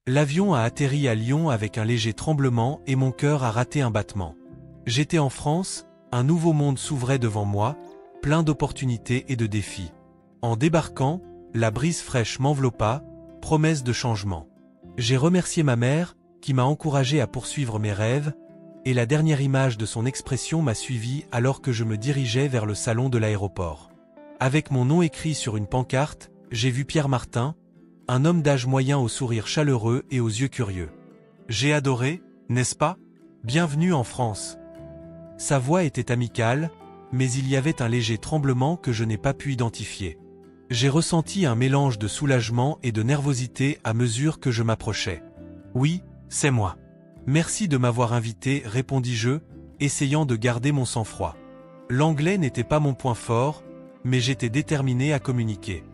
L'avion a atterri à Lyon avec un léger tremblement et mon cœur a raté un battement. J'étais en France, un nouveau monde s'ouvrait devant moi, plein d'opportunités et de défis. En débarquant, la brise fraîche m'enveloppa, promesse de changement. J'ai remercié ma mère, qui m'a encouragé à poursuivre mes rêves, et la dernière image de son expression m'a suivi alors que je me dirigeais vers le salon de l'aéroport. Avec mon nom écrit sur une pancarte, j'ai vu Pierre Martin, un homme d'âge moyen au sourire chaleureux et aux yeux curieux. J'ai adoré, n'est-ce pas? Bienvenue en France. Sa voix était amicale, mais il y avait un léger tremblement que je n'ai pas pu identifier. J'ai ressenti un mélange de soulagement et de nervosité à mesure que je m'approchais. Oui, c'est moi. Merci de m'avoir invité, répondis-je, essayant de garder mon sang-froid. L'anglais n'était pas mon point fort, mais j'étais déterminé à communiquer.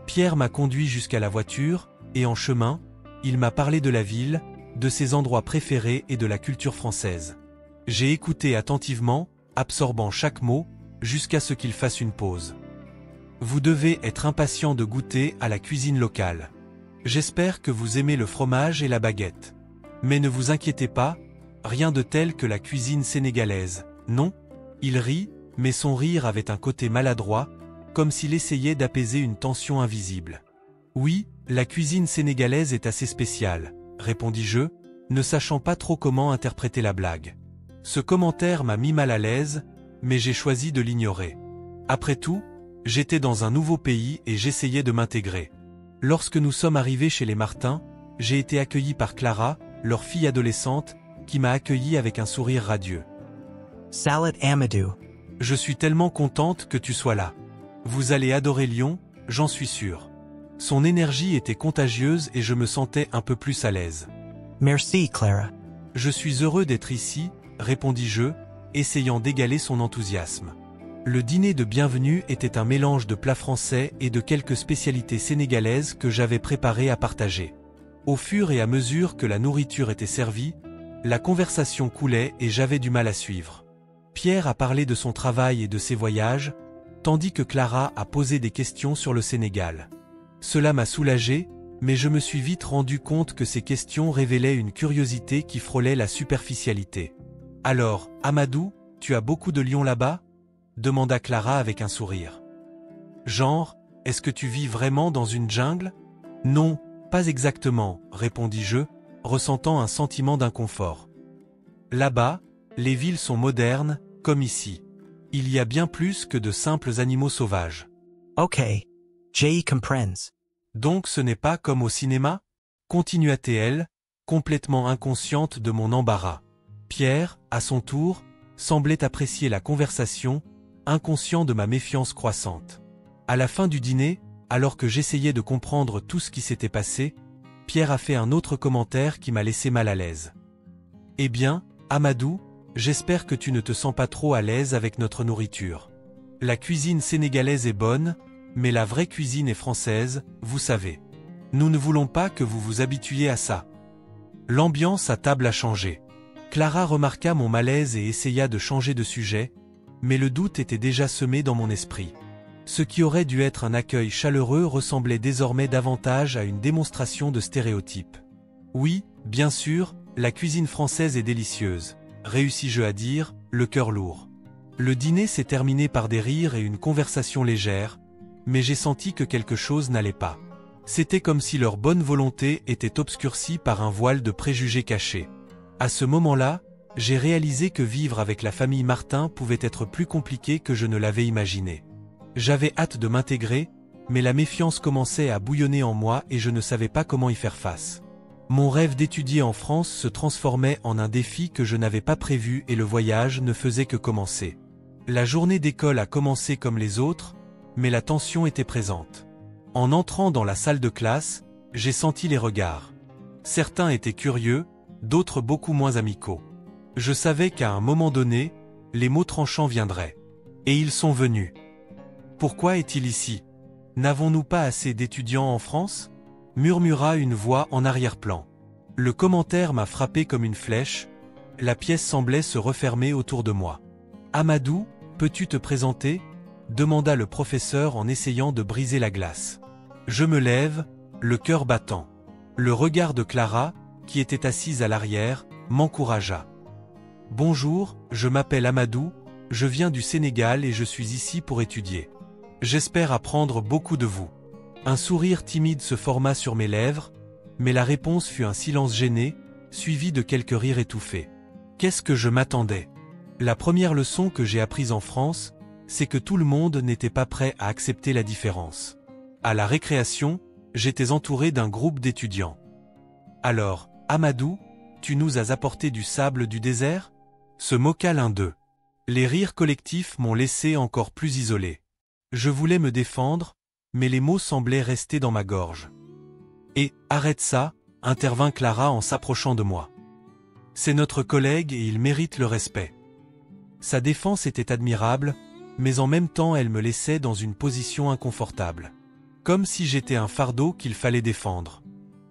Pierre m'a conduit jusqu'à la voiture, et en chemin, il m'a parlé de la ville, de ses endroits préférés et de la culture française. J'ai écouté attentivement, absorbant chaque mot, jusqu'à ce qu'il fasse une pause. Vous devez être impatient de goûter à la cuisine locale. J'espère que vous aimez le fromage et la baguette. Mais ne vous inquiétez pas, rien de tel que la cuisine sénégalaise, non? Il rit, mais son rire avait un côté maladroit, comme s'il essayait d'apaiser une tension invisible. Oui, la cuisine sénégalaise est assez spéciale, répondis-je, ne sachant pas trop comment interpréter la blague. Ce commentaire m'a mis mal à l'aise, mais j'ai choisi de l'ignorer. Après tout, j'étais dans un nouveau pays et j'essayais de m'intégrer. Lorsque nous sommes arrivés chez les Martin, j'ai été accueilli par Clara, leur fille adolescente, qui m'a accueilli avec un sourire radieux. Salad Amadou. Je suis tellement contente que tu sois là. Vous allez adorer Lyon, j'en suis sûr. Son énergie était contagieuse et je me sentais un peu plus à l'aise. Merci, Clara. Je suis heureux d'être ici, répondis-je, essayant d'égaler son enthousiasme. Le dîner de bienvenue était un mélange de plats français et de quelques spécialités sénégalaises que j'avais préparées à partager. Au fur et à mesure que la nourriture était servie, la conversation coulait et j'avais du mal à suivre. Pierre a parlé de son travail et de ses voyages, tandis que Clara a posé des questions sur le Sénégal. Cela m'a soulagé, mais je me suis vite rendu compte que ces questions révélaient une curiosité qui frôlait la superficialité. « Alors, Amadou, tu as beaucoup de lions là-bas ?» demanda Clara avec un sourire. « Genre, est-ce que tu vis vraiment dans une jungle ?»« Non, pas exactement, » répondis-je, ressentant un sentiment d'inconfort. « Là-bas, les villes sont modernes, comme ici. Il y a bien plus que de simples animaux sauvages. » Ok. J'ai comprends. Donc ce n'est pas comme au cinéma? Continua-t-elle, complètement inconsciente de mon embarras. Pierre, à son tour, semblait apprécier la conversation, inconscient de ma méfiance croissante. À la fin du dîner, alors que j'essayais de comprendre tout ce qui s'était passé, Pierre a fait un autre commentaire qui m'a laissé mal à l'aise. « Eh bien, Amadou, j'espère que tu ne te sens pas trop à l'aise avec notre nourriture. La cuisine sénégalaise est bonne, mais la vraie cuisine est française, vous savez. Nous ne voulons pas que vous vous habituiez à ça. » L'ambiance à table a changé. Clara remarqua mon malaise et essaya de changer de sujet, mais le doute était déjà semé dans mon esprit. Ce qui aurait dû être un accueil chaleureux ressemblait désormais davantage à une démonstration de stéréotypes. « Oui, bien sûr, la cuisine française est délicieuse, » réussis-je à dire, le cœur lourd. Le dîner s'est terminé par des rires et une conversation légère, mais j'ai senti que quelque chose n'allait pas. C'était comme si leur bonne volonté était obscurcie par un voile de préjugés cachés. À ce moment-là, j'ai réalisé que vivre avec la famille Martin pouvait être plus compliqué que je ne l'avais imaginé. J'avais hâte de m'intégrer, mais la méfiance commençait à bouillonner en moi et je ne savais pas comment y faire face. Mon rêve d'étudier en France se transformait en un défi que je n'avais pas prévu et le voyage ne faisait que commencer. La journée d'école a commencé comme les autres, mais la tension était présente. En entrant dans la salle de classe, j'ai senti les regards. Certains étaient curieux, d'autres beaucoup moins amicaux. Je savais qu'à un moment donné, les mots tranchants viendraient. Et ils sont venus. Pourquoi est-il ici? N'avons-nous pas assez d'étudiants en France? Murmura une voix en arrière-plan. Le commentaire m'a frappé comme une flèche, la pièce semblait se refermer autour de moi. Amadou, peux-tu te présenter? Demanda le professeur en essayant de briser la glace. Je me lève, le cœur battant. Le regard de Clara, qui était assise à l'arrière, m'encouragea. Bonjour, je m'appelle Amadou, je viens du Sénégal et je suis ici pour étudier. J'espère apprendre beaucoup de vous. Un sourire timide se forma sur mes lèvres, mais la réponse fut un silence gêné, suivi de quelques rires étouffés. Qu'est-ce que je m'attendais? La première leçon que j'ai apprise en France, c'est que tout le monde n'était pas prêt à accepter la différence. À la récréation, j'étais entouré d'un groupe d'étudiants. Alors, Amadou, tu nous as apporté du sable du désert? Se moqua l'un d'eux. Les rires collectifs m'ont laissé encore plus isolé. Je voulais me défendre, mais les mots semblaient rester dans ma gorge. Et, arrête ça, intervint Clara en s'approchant de moi. C'est notre collègue et il mérite le respect. Sa défense était admirable, mais en même temps elle me laissait dans une position inconfortable. Comme si j'étais un fardeau qu'il fallait défendre.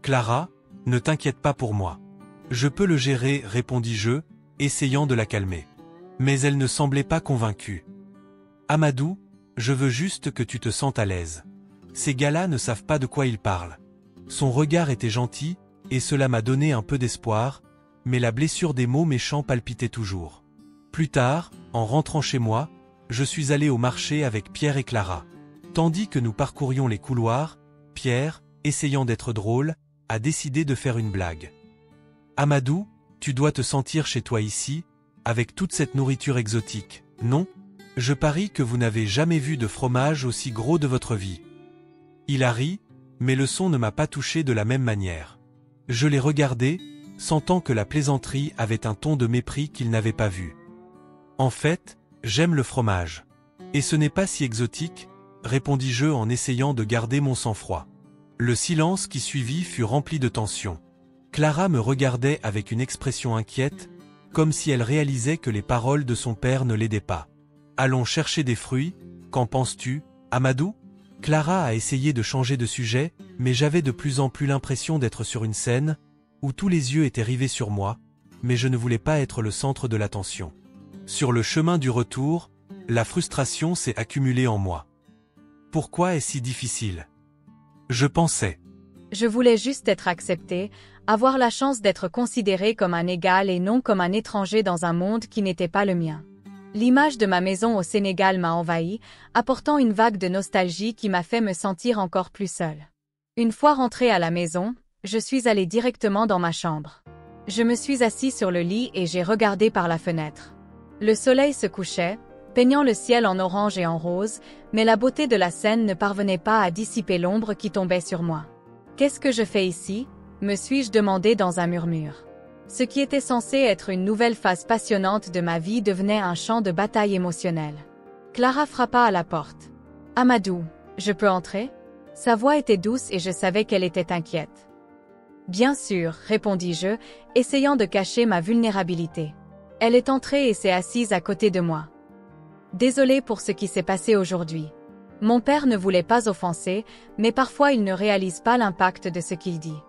Clara, ne t'inquiète pas pour moi. Je peux le gérer, répondis-je, essayant de la calmer. Mais elle ne semblait pas convaincue. Amadou, je veux juste que tu te sentes à l'aise. Ces gars-là ne savent pas de quoi ils parlent. Son regard était gentil, et cela m'a donné un peu d'espoir, mais la blessure des mots méchants palpitait toujours. Plus tard, en rentrant chez moi, je suis allé au marché avec Pierre et Clara. Tandis que nous parcourions les couloirs, Pierre, essayant d'être drôle, a décidé de faire une blague. Amadou, tu dois te sentir chez toi ici, avec toute cette nourriture exotique, non? Je parie que vous n'avez jamais vu de fromage aussi gros de votre vie. Il a ri, mais le son ne m'a pas touché de la même manière. Je l'ai regardé, sentant que la plaisanterie avait un ton de mépris qu'il n'avait pas vu. En fait, j'aime le fromage. Et ce n'est pas si exotique, répondis-je en essayant de garder mon sang-froid. Le silence qui suivit fut rempli de tension. Clara me regardait avec une expression inquiète, comme si elle réalisait que les paroles de son père ne l'aidaient pas. Allons chercher des fruits, qu'en penses-tu, Amadou? Clara a essayé de changer de sujet, mais j'avais de plus en plus l'impression d'être sur une scène, où tous les yeux étaient rivés sur moi, mais je ne voulais pas être le centre de l'attention. Sur le chemin du retour, la frustration s'est accumulée en moi. Pourquoi est-ce si difficile? Je pensais. Je voulais juste être accepté, avoir la chance d'être considéré comme un égal et non comme un étranger dans un monde qui n'était pas le mien. L'image de ma maison au Sénégal m'a envahi, apportant une vague de nostalgie qui m'a fait me sentir encore plus seule. Une fois rentrée à la maison, je suis allée directement dans ma chambre. Je me suis assis sur le lit et j'ai regardé par la fenêtre. Le soleil se couchait, peignant le ciel en orange et en rose, mais la beauté de la scène ne parvenait pas à dissiper l'ombre qui tombait sur moi. Qu'est-ce que je fais ici? Me suis-je demandé dans un murmure. Ce qui était censé être une nouvelle phase passionnante de ma vie devenait un champ de bataille émotionnelle. Clara frappa à la porte. « Amadou, je peux entrer ?» Sa voix était douce et je savais qu'elle était inquiète. « Bien sûr, répondis-je, essayant de cacher ma vulnérabilité. Elle est entrée et s'est assise à côté de moi. « Désolée pour ce qui s'est passé aujourd'hui. Mon père ne voulait pas offenser, mais parfois il ne réalise pas l'impact de ce qu'il dit.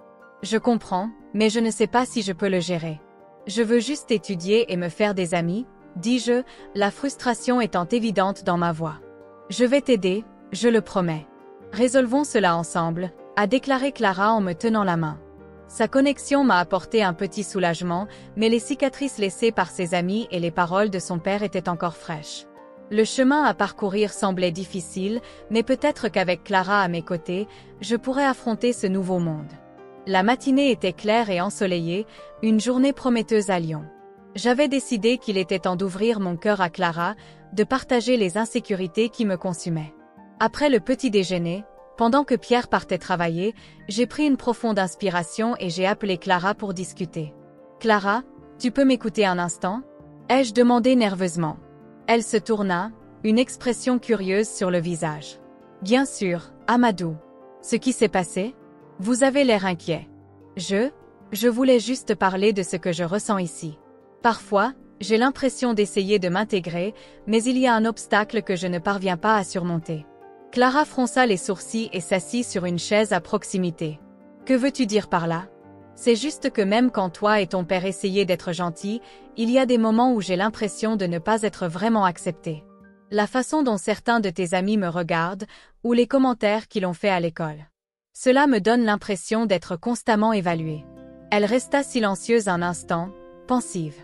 Je comprends, mais je ne sais pas si je peux le gérer. Je veux juste étudier et me faire des amis, dis-je, la frustration étant évidente dans ma voix. Je vais t'aider, je le promets. Résolvons cela ensemble, a déclaré Clara en me tenant la main. Sa connexion m'a apporté un petit soulagement, mais les cicatrices laissées par ses amis et les paroles de son père étaient encore fraîches. Le chemin à parcourir semblait difficile, mais peut-être qu'avec Clara à mes côtés, je pourrais affronter ce nouveau monde. La matinée était claire et ensoleillée, une journée prometteuse à Lyon. J'avais décidé qu'il était temps d'ouvrir mon cœur à Clara, de partager les insécurités qui me consumaient. Après le petit déjeuner, pendant que Pierre partait travailler, j'ai pris une profonde inspiration et j'ai appelé Clara pour discuter. « Clara, tu peux m'écouter un instant ?» ai-je demandé nerveusement. Elle se tourna, une expression curieuse sur le visage. « Bien sûr, Amadou. Ce qui s'est passé ? Vous avez l'air inquiet. » Je voulais juste parler de ce que je ressens ici. Parfois, j'ai l'impression d'essayer de m'intégrer, mais il y a un obstacle que je ne parviens pas à surmonter. Clara fronça les sourcils et s'assit sur une chaise à proximité. « Que veux-tu dire par là ? C'est juste que même quand toi et ton père essayez d'être gentils, il y a des moments où j'ai l'impression de ne pas être vraiment acceptée. La façon dont certains de tes amis me regardent, ou les commentaires qu'ils ont faits à l'école. Cela me donne l'impression d'être constamment évaluée. Elle resta silencieuse un instant, pensive.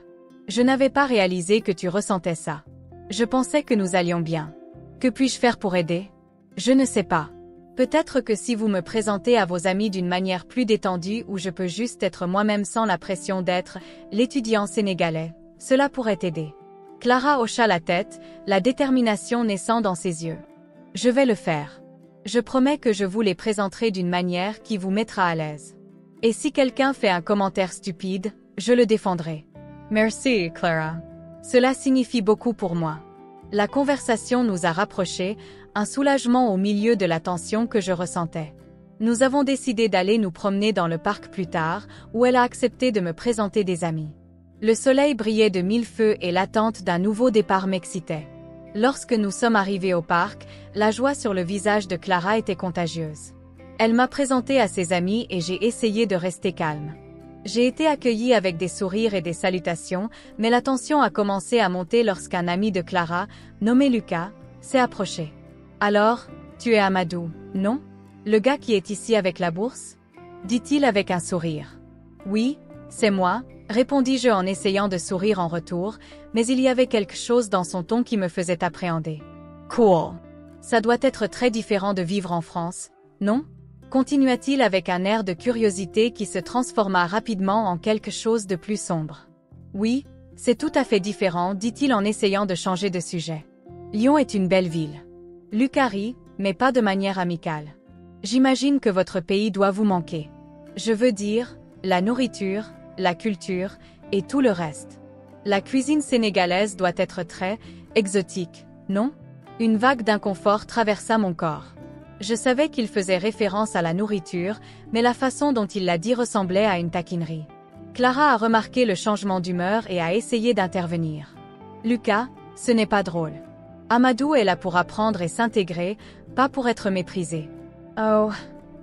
Je n'avais pas réalisé que tu ressentais ça. Je pensais que nous allions bien. Que puis-je faire pour aider? Je ne sais pas. Peut-être que si vous me présentez à vos amis d'une manière plus détendue où je peux juste être moi-même sans la pression d'être l'étudiant sénégalais, cela pourrait aider. Clara hocha la tête, la détermination naissant dans ses yeux. Je vais le faire. Je promets que je vous les présenterai d'une manière qui vous mettra à l'aise. Et si quelqu'un fait un commentaire stupide, je le défendrai. Merci, Clara. Cela signifie beaucoup pour moi. La conversation nous a rapprochés, un soulagement au milieu de la tension que je ressentais. Nous avons décidé d'aller nous promener dans le parc plus tard, où elle a accepté de me présenter des amis. Le soleil brillait de mille feux et l'attente d'un nouveau départ m'excitait. Lorsque nous sommes arrivés au parc, la joie sur le visage de Clara était contagieuse. Elle m'a présenté à ses amis et j'ai essayé de rester calme. J'ai été accueillie avec des sourires et des salutations, mais la tension a commencé à monter lorsqu'un ami de Clara, nommé Lucas, s'est approché. « Alors, tu es Amadou, non? Le gars qui est ici avec la bourse ?» dit-il avec un sourire. « Oui, c'est moi », répondis-je en essayant de sourire en retour, mais il y avait quelque chose dans son ton qui me faisait appréhender. « Cool. Ça doit être très différent de vivre en France, non ?» continua-t-il avec un air de curiosité qui se transforma rapidement en quelque chose de plus sombre. « Oui, c'est tout à fait différent, dit-il en essayant de changer de sujet. Lyon est une belle ville. Lucas rit, mais pas de manière amicale. J'imagine que votre pays doit vous manquer. Je veux dire, la nourriture, la culture, et tout le reste. La cuisine sénégalaise doit être très exotique, non? Une vague d'inconfort traversa mon corps. Je savais qu'il faisait référence à la nourriture, mais la façon dont il l'a dit ressemblait à une taquinerie. Clara a remarqué le changement d'humeur et a essayé d'intervenir. Lucas, ce n'est pas drôle. Amadou est là pour apprendre et s'intégrer, pas pour être méprisé. Oh,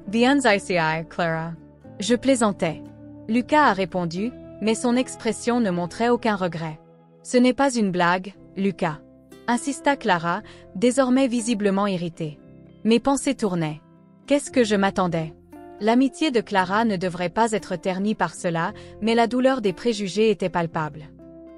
bien ici, Clara. Je plaisantais. Lucas a répondu, mais son expression ne montrait aucun regret. Ce n'est pas une blague, Lucas. Insista Clara, désormais visiblement irritée. Mes pensées tournaient. Qu'est-ce que je m'attendais? L'amitié de Clara ne devrait pas être ternie par cela, mais la douleur des préjugés était palpable.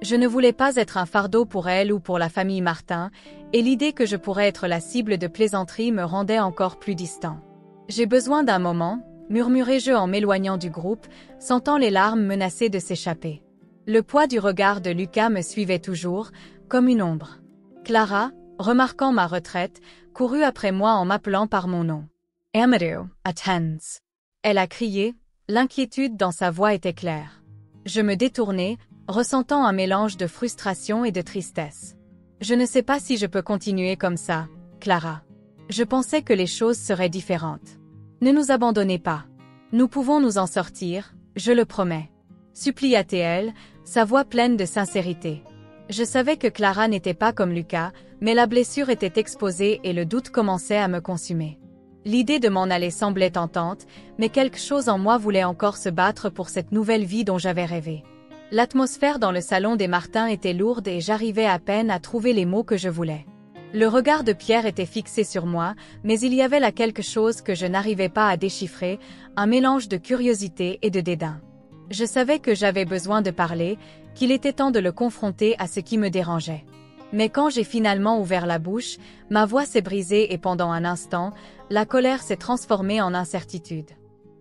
Je ne voulais pas être un fardeau pour elle ou pour la famille Martin, et l'idée que je pourrais être la cible de plaisanteries me rendait encore plus distant. J'ai besoin d'un moment, murmurai-je en m'éloignant du groupe, sentant les larmes menacer de s'échapper. Le poids du regard de Lucas me suivait toujours, comme une ombre. Clara, remarquant ma retraite, courut après moi en m'appelant par mon nom. « Amadou, attends !» Elle a crié, l'inquiétude dans sa voix était claire. Je me détournai, ressentant un mélange de frustration et de tristesse. Je ne sais pas si je peux continuer comme ça, Clara. Je pensais que les choses seraient différentes. Ne nous abandonnez pas. Nous pouvons nous en sortir, je le promets. Supplia-t-elle, sa voix pleine de sincérité. Je savais que Clara n'était pas comme Lucas, mais la blessure était exposée et le doute commençait à me consumer. L'idée de m'en aller semblait tentante, mais quelque chose en moi voulait encore se battre pour cette nouvelle vie dont j'avais rêvé. L'atmosphère dans le salon des Martins était lourde et j'arrivais à peine à trouver les mots que je voulais. Le regard de Pierre était fixé sur moi, mais il y avait là quelque chose que je n'arrivais pas à déchiffrer, un mélange de curiosité et de dédain. Je savais que j'avais besoin de parler, qu'il était temps de le confronter à ce qui me dérangeait. Mais quand j'ai finalement ouvert la bouche, ma voix s'est brisée et pendant un instant, la colère s'est transformée en incertitude.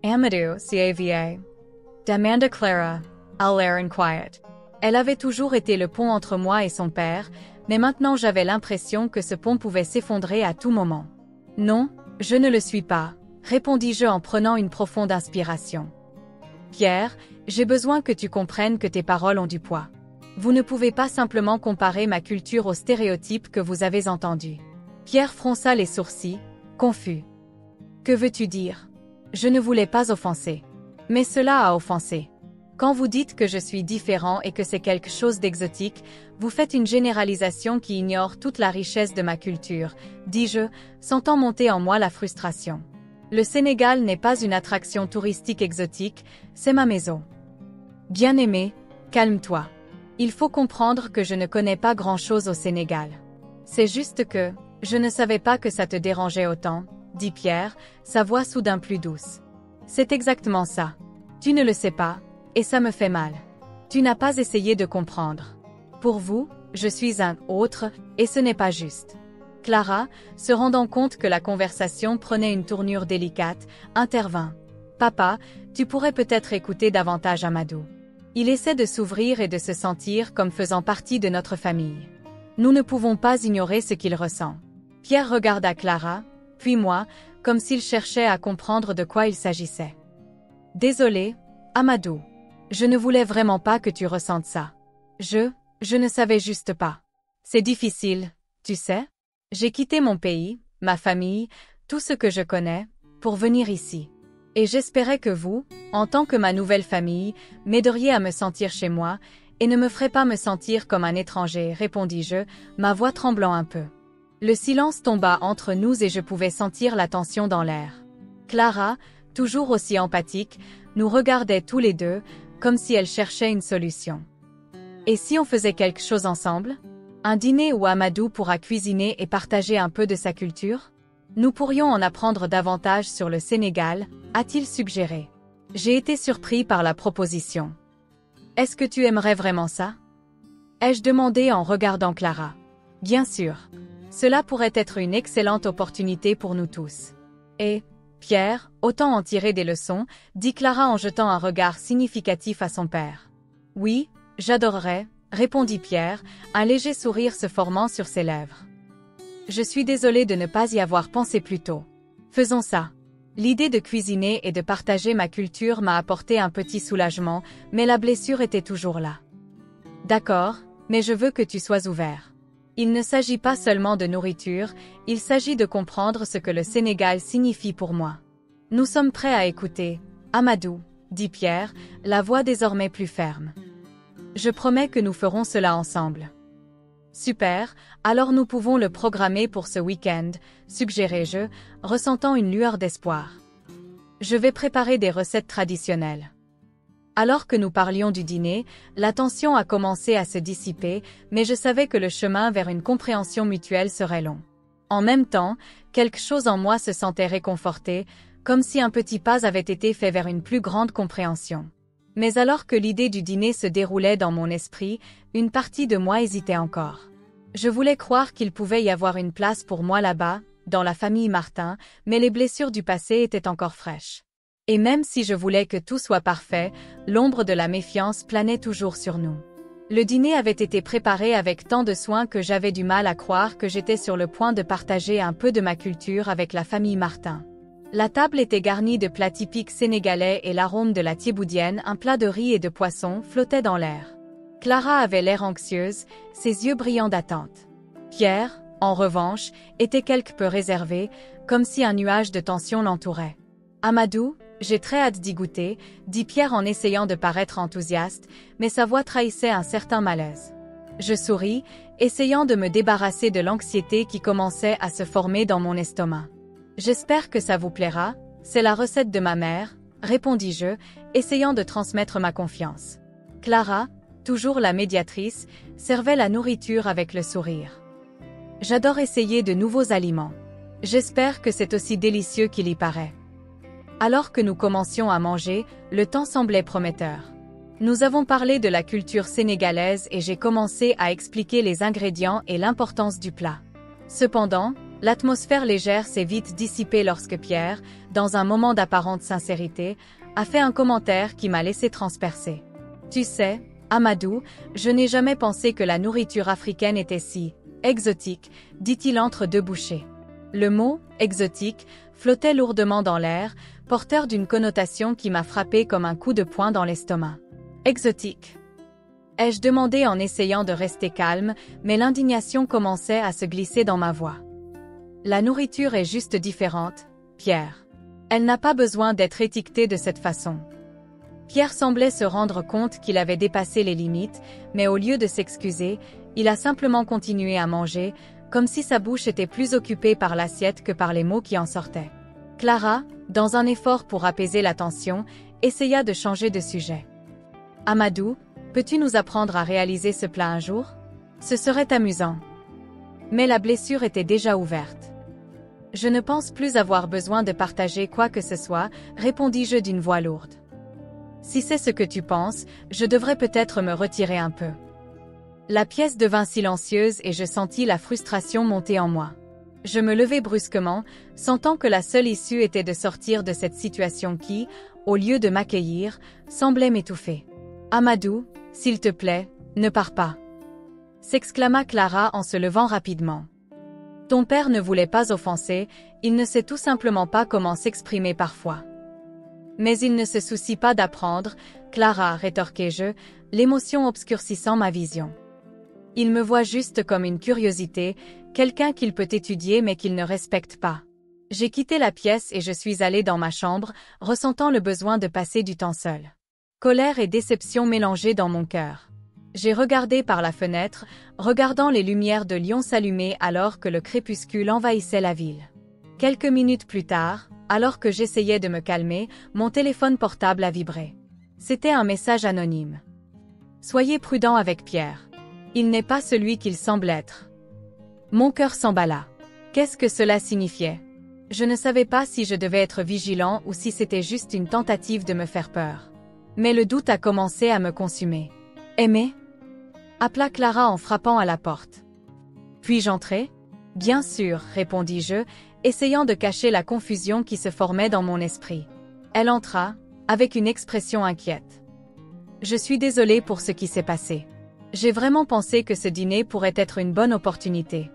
Amadou, CAVA. Demanda Clara. I'll air and quiet. Elle avait toujours été le pont entre moi et son père, mais maintenant j'avais l'impression que ce pont pouvait s'effondrer à tout moment. Non, je ne le suis pas, répondis-je en prenant une profonde inspiration. Pierre, j'ai besoin que tu comprennes que tes paroles ont du poids. Vous ne pouvez pas simplement comparer ma culture aux stéréotypes que vous avez entendus. Pierre fronça les sourcils, confus. Que veux-tu dire? Je ne voulais pas offenser. Mais cela a offensé. Quand vous dites que je suis différent et que c'est quelque chose d'exotique, vous faites une généralisation qui ignore toute la richesse de ma culture, dis-je, sentant monter en moi la frustration. Le Sénégal n'est pas une attraction touristique exotique, c'est ma maison. Bien-aimé, calme-toi. Il faut comprendre que je ne connais pas grand-chose au Sénégal. C'est juste que, je ne savais pas que ça te dérangeait autant, dit Pierre, sa voix soudain plus douce. C'est exactement ça. Tu ne le sais pas, et ça me fait mal. Tu n'as pas essayé de comprendre. Pour vous, je suis un autre, et ce n'est pas juste. Clara, se rendant compte que la conversation prenait une tournure délicate, intervint. Papa, tu pourrais peut-être écouter davantage Amadou. Il essaie de s'ouvrir et de se sentir comme faisant partie de notre famille. Nous ne pouvons pas ignorer ce qu'il ressent. Pierre regarda Clara, puis moi, comme s'il cherchait à comprendre de quoi il s'agissait. Désolé, Amadou. Je ne voulais vraiment pas que tu ressentes ça. Je ne savais juste pas. C'est difficile, tu sais. J'ai quitté mon pays, ma famille, tout ce que je connais, pour venir ici. Et j'espérais que vous, en tant que ma nouvelle famille, m'aideriez à me sentir chez moi, et ne me ferez pas me sentir comme un étranger, répondis-je, ma voix tremblant un peu. Le silence tomba entre nous et je pouvais sentir la tension dans l'air. Clara, toujours aussi empathique, nous regardait tous les deux, comme si elle cherchait une solution. Et si on faisait quelque chose ensemble? Un dîner où Amadou pourra cuisiner et partager un peu de sa culture? Nous pourrions en apprendre davantage sur le Sénégal, a-t-il suggéré. J'ai été surpris par la proposition. Est-ce que tu aimerais vraiment ça? Ai-je demandé en regardant Clara. Bien sûr. Cela pourrait être une excellente opportunité pour nous tous. Et, Pierre, autant en tirer des leçons, dit Clara en jetant un regard significatif à son père. Oui, j'adorerais, répondit Pierre, un léger sourire se formant sur ses lèvres. Je suis désolée de ne pas y avoir pensé plus tôt. Faisons ça. L'idée de cuisiner et de partager ma culture m'a apporté un petit soulagement, mais la blessure était toujours là. D'accord, mais je veux que tu sois ouvert. Il ne s'agit pas seulement de nourriture, il s'agit de comprendre ce que le Sénégal signifie pour moi. Nous sommes prêts à écouter, Amadou, dit Pierre, la voix désormais plus ferme. Je promets que nous ferons cela ensemble. Super, alors nous pouvons le programmer pour ce week-end, suggérai-je, ressentant une lueur d'espoir. Je vais préparer des recettes traditionnelles. Alors que nous parlions du dîner, la tension a commencé à se dissiper, mais je savais que le chemin vers une compréhension mutuelle serait long. En même temps, quelque chose en moi se sentait réconforté, comme si un petit pas avait été fait vers une plus grande compréhension. Mais alors que l'idée du dîner se déroulait dans mon esprit, une partie de moi hésitait encore. Je voulais croire qu'il pouvait y avoir une place pour moi là-bas, dans la famille Martin, mais les blessures du passé étaient encore fraîches. Et même si je voulais que tout soit parfait, l'ombre de la méfiance planait toujours sur nous. Le dîner avait été préparé avec tant de soin que j'avais du mal à croire que j'étais sur le point de partager un peu de ma culture avec la famille Martin. La table était garnie de plats typiques sénégalais et l'arôme de la thiéboudienne, un plat de riz et de poisson, flottait dans l'air. Clara avait l'air anxieuse, ses yeux brillants d'attente. Pierre, en revanche, était quelque peu réservé, comme si un nuage de tension l'entourait. Amadou, j'ai très hâte d'y goûter, dit Pierre en essayant de paraître enthousiaste, mais sa voix trahissait un certain malaise. Je souris, essayant de me débarrasser de l'anxiété qui commençait à se former dans mon estomac. J'espère que ça vous plaira, c'est la recette de ma mère, répondis-je, essayant de transmettre ma confiance. Clara, toujours la médiatrice, servait la nourriture avec le sourire. J'adore essayer de nouveaux aliments. J'espère que c'est aussi délicieux qu'il y paraît. Alors que nous commencions à manger, le temps semblait prometteur. Nous avons parlé de la culture sénégalaise et j'ai commencé à expliquer les ingrédients et l'importance du plat. Cependant, l'atmosphère légère s'est vite dissipée lorsque Pierre, dans un moment d'apparente sincérité, a fait un commentaire qui m'a laissé transpercer. Tu sais, Amadou, je n'ai jamais pensé que la nourriture africaine était si exotique, dit-il entre deux bouchées. Le mot exotique flottait lourdement dans l'air, porteur d'une connotation qui m'a frappé comme un coup de poing dans l'estomac. Exotique. Ai-je demandé en essayant de rester calme, mais l'indignation commençait à se glisser dans ma voix. La nourriture est juste différente, Pierre. Elle n'a pas besoin d'être étiquetée de cette façon. Pierre semblait se rendre compte qu'il avait dépassé les limites, mais au lieu de s'excuser, il a simplement continué à manger, comme si sa bouche était plus occupée par l'assiette que par les mots qui en sortaient. Clara, dans un effort pour apaiser la tension, essaya de changer de sujet. Amadou, peux-tu nous apprendre à réaliser ce plat un jour? Ce serait amusant. Mais la blessure était déjà ouverte. Je ne pense plus avoir besoin de partager quoi que ce soit, répondis-je d'une voix lourde. Si c'est ce que tu penses, je devrais peut-être me retirer un peu. La pièce devint silencieuse et je sentis la frustration monter en moi. Je me levai brusquement, sentant que la seule issue était de sortir de cette situation qui, au lieu de m'accueillir, semblait m'étouffer. « Amadou, s'il te plaît, ne pars pas !» s'exclama Clara en se levant rapidement. « Ton père ne voulait pas offenser, il ne sait tout simplement pas comment s'exprimer parfois. » « Mais il ne se soucie pas d'apprendre, Clara, rétorquai-je, l'émotion obscurcissant ma vision. Il me voit juste comme une curiosité, quelqu'un qu'il peut étudier mais qu'il ne respecte pas. J'ai quitté la pièce et je suis allée dans ma chambre, ressentant le besoin de passer du temps seul. Colère et déception mélangées dans mon cœur. J'ai regardé par la fenêtre, regardant les lumières de Lyon s'allumer alors que le crépuscule envahissait la ville. Quelques minutes plus tard, alors que j'essayais de me calmer, mon téléphone portable a vibré. C'était un message anonyme. « Soyez prudent avec Pierre. Il n'est pas celui qu'il semble être. » Mon cœur s'emballa. Qu'est-ce que cela signifiait? Je ne savais pas si je devais être vigilant ou si c'était juste une tentative de me faire peur. Mais le doute a commencé à me consumer. « Aimé ?» appela Clara en frappant à la porte. « Puis-je entrer ?»« Bien sûr, répondis-je, essayant de cacher la confusion qui se formait dans mon esprit. Elle entra, avec une expression inquiète. « Je suis désolée pour ce qui s'est passé. J'ai vraiment pensé que ce dîner pourrait être une bonne opportunité.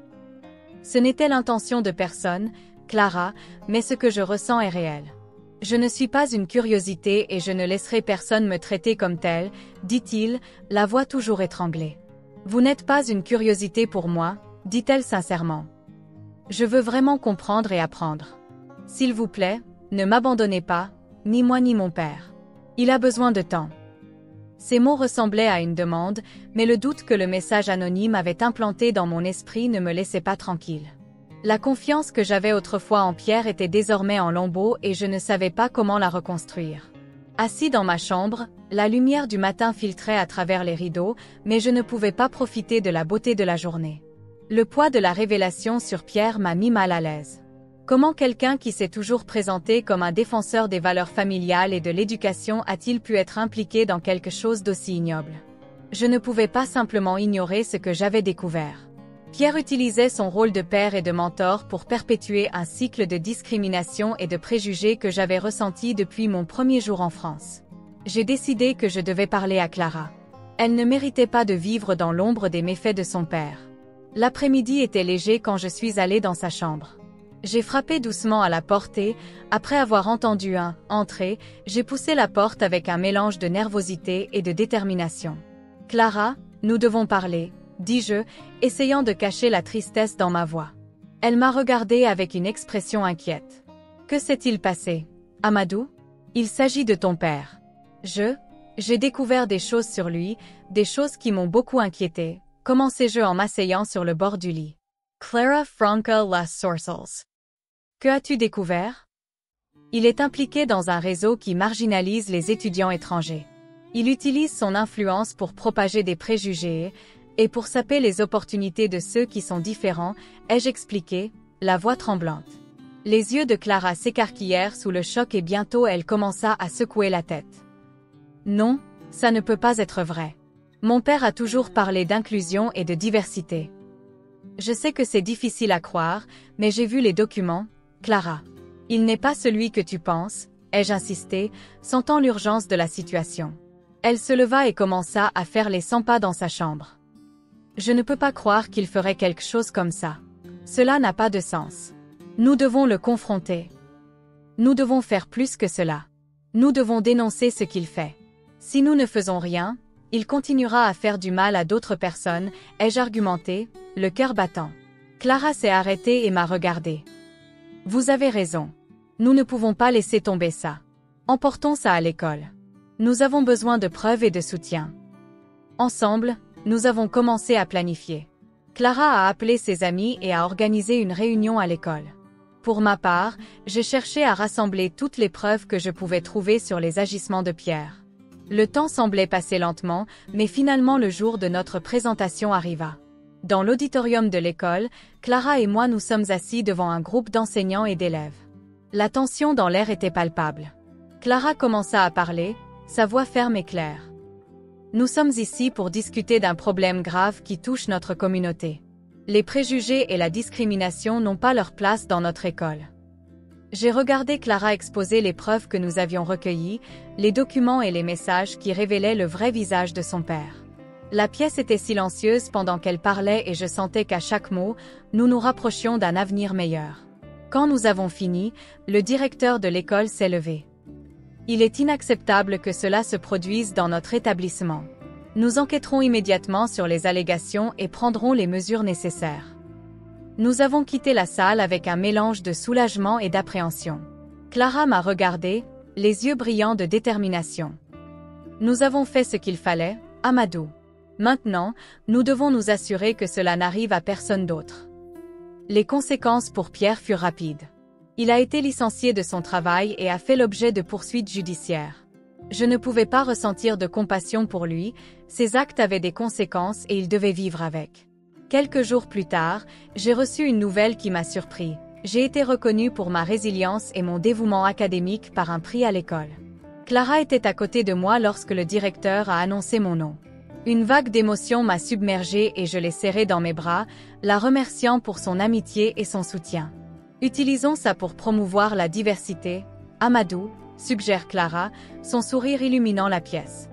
Ce n'était l'intention de personne, Clara, mais ce que je ressens est réel. Je ne suis pas une curiosité et je ne laisserai personne me traiter comme telle, dit-il, la voix toujours étranglée. Vous n'êtes pas une curiosité pour moi, dit-elle sincèrement. Je veux vraiment comprendre et apprendre. S'il vous plaît, ne m'abandonnez pas, ni moi ni mon père. Il a besoin de temps. » Ces mots ressemblaient à une demande, mais le doute que le message anonyme avait implanté dans mon esprit ne me laissait pas tranquille. La confiance que j'avais autrefois en Pierre était désormais en lambeaux et je ne savais pas comment la reconstruire. Assis dans ma chambre, la lumière du matin filtrait à travers les rideaux, mais je ne pouvais pas profiter de la beauté de la journée. Le poids de la révélation sur Pierre m'a mis mal à l'aise. Comment quelqu'un qui s'est toujours présenté comme un défenseur des valeurs familiales et de l'éducation a-t-il pu être impliqué dans quelque chose d'aussi ignoble? Je ne pouvais pas simplement ignorer ce que j'avais découvert. Pierre utilisait son rôle de père et de mentor pour perpétuer un cycle de discrimination et de préjugés que j'avais ressenti depuis mon premier jour en France. J'ai décidé que je devais parler à Clara. Elle ne méritait pas de vivre dans l'ombre des méfaits de son père. L'après-midi était léger quand je suis allée dans sa chambre. J'ai frappé doucement à la porte et, après avoir entendu un « entrer », j'ai poussé la porte avec un mélange de nervosité et de détermination. « Clara, nous devons parler », dis-je, essayant de cacher la tristesse dans ma voix. Elle m'a regardée avec une expression inquiète. « Que s'est-il passé, Amadou? Il s'agit de ton père. J'ai découvert des choses sur lui, des choses qui m'ont beaucoup inquiétée. » Commençai-je en m'asseyant sur le bord du lit. Clara Franca Las Sourcels. Que as-tu découvert? Il est impliqué dans un réseau qui marginalise les étudiants étrangers. Il utilise son influence pour propager des préjugés et pour saper les opportunités de ceux qui sont différents, ai-je expliqué, la voix tremblante. Les yeux de Clara s'écarquillèrent sous le choc et bientôt elle commença à secouer la tête. Non, ça ne peut pas être vrai. Mon père a toujours parlé d'inclusion et de diversité. Je sais que c'est difficile à croire, mais j'ai vu les documents, Clara. Il n'est pas celui que tu penses, ai-je insisté, sentant l'urgence de la situation. Elle se leva et commença à faire les 100 pas dans sa chambre. Je ne peux pas croire qu'il ferait quelque chose comme ça. Cela n'a pas de sens. Nous devons le confronter. Nous devons faire plus que cela. Nous devons dénoncer ce qu'il fait. Si nous ne faisons rien, il continuera à faire du mal à d'autres personnes, ai-je argumenté, le cœur battant. Clara s'est arrêtée et m'a regardée. Vous avez raison. Nous ne pouvons pas laisser tomber ça. Emportons ça à l'école. Nous avons besoin de preuves et de soutien. Ensemble, nous avons commencé à planifier. Clara a appelé ses amis et a organisé une réunion à l'école. Pour ma part, j'ai cherché à rassembler toutes les preuves que je pouvais trouver sur les agissements de Pierre. Le temps semblait passer lentement, mais finalement le jour de notre présentation arriva. Dans l'auditorium de l'école, Clara et moi nous sommes assis devant un groupe d'enseignants et d'élèves. La tension dans l'air était palpable. Clara commença à parler, sa voix ferme et claire. Nous sommes ici pour discuter d'un problème grave qui touche notre communauté. Les préjugés et la discrimination n'ont pas leur place dans notre école. J'ai regardé Clara exposer les preuves que nous avions recueillies, les documents et les messages qui révélaient le vrai visage de son père. La pièce était silencieuse pendant qu'elle parlait et je sentais qu'à chaque mot, nous nous rapprochions d'un avenir meilleur. Quand nous avons fini, le directeur de l'école s'est levé. Il est inacceptable que cela se produise dans notre établissement. Nous enquêterons immédiatement sur les allégations et prendrons les mesures nécessaires. Nous avons quitté la salle avec un mélange de soulagement et d'appréhension. Clara m'a regardé, les yeux brillants de détermination. Nous avons fait ce qu'il fallait, Amadou. Maintenant, nous devons nous assurer que cela n'arrive à personne d'autre. Les conséquences pour Pierre furent rapides. Il a été licencié de son travail et a fait l'objet de poursuites judiciaires. Je ne pouvais pas ressentir de compassion pour lui, ses actes avaient des conséquences et il devait vivre avec. Quelques jours plus tard, j'ai reçu une nouvelle qui m'a surpris. J'ai été reconnue pour ma résilience et mon dévouement académique par un prix à l'école. Clara était à côté de moi lorsque le directeur a annoncé mon nom. Une vague d'émotion m'a submergée et je l'ai serrée dans mes bras, la remerciant pour son amitié et son soutien. Utilisons ça pour promouvoir la diversité, Amadou, suggère Clara, son sourire illuminant la pièce.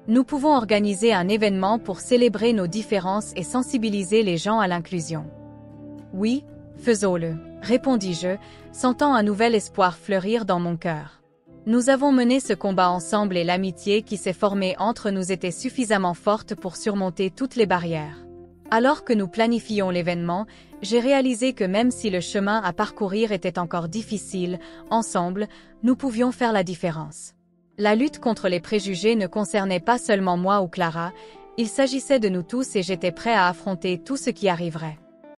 Nous pouvons organiser un événement pour célébrer nos différences et sensibiliser les gens à l'inclusion. Oui, faisons-le, répondis-je, sentant un nouvel espoir fleurir dans mon cœur. Nous avons mené ce combat ensemble et l'amitié qui s'est formée entre nous était suffisamment forte pour surmonter toutes les barrières. Alors que nous planifions l'événement, j'ai réalisé que même si le chemin à parcourir était encore difficile, ensemble, nous pouvions faire la différence. La lutte contre les préjugés ne concernait pas seulement moi ou Clara, il s'agissait de nous tous et j'étais prêt à affronter tout ce qui arriverait.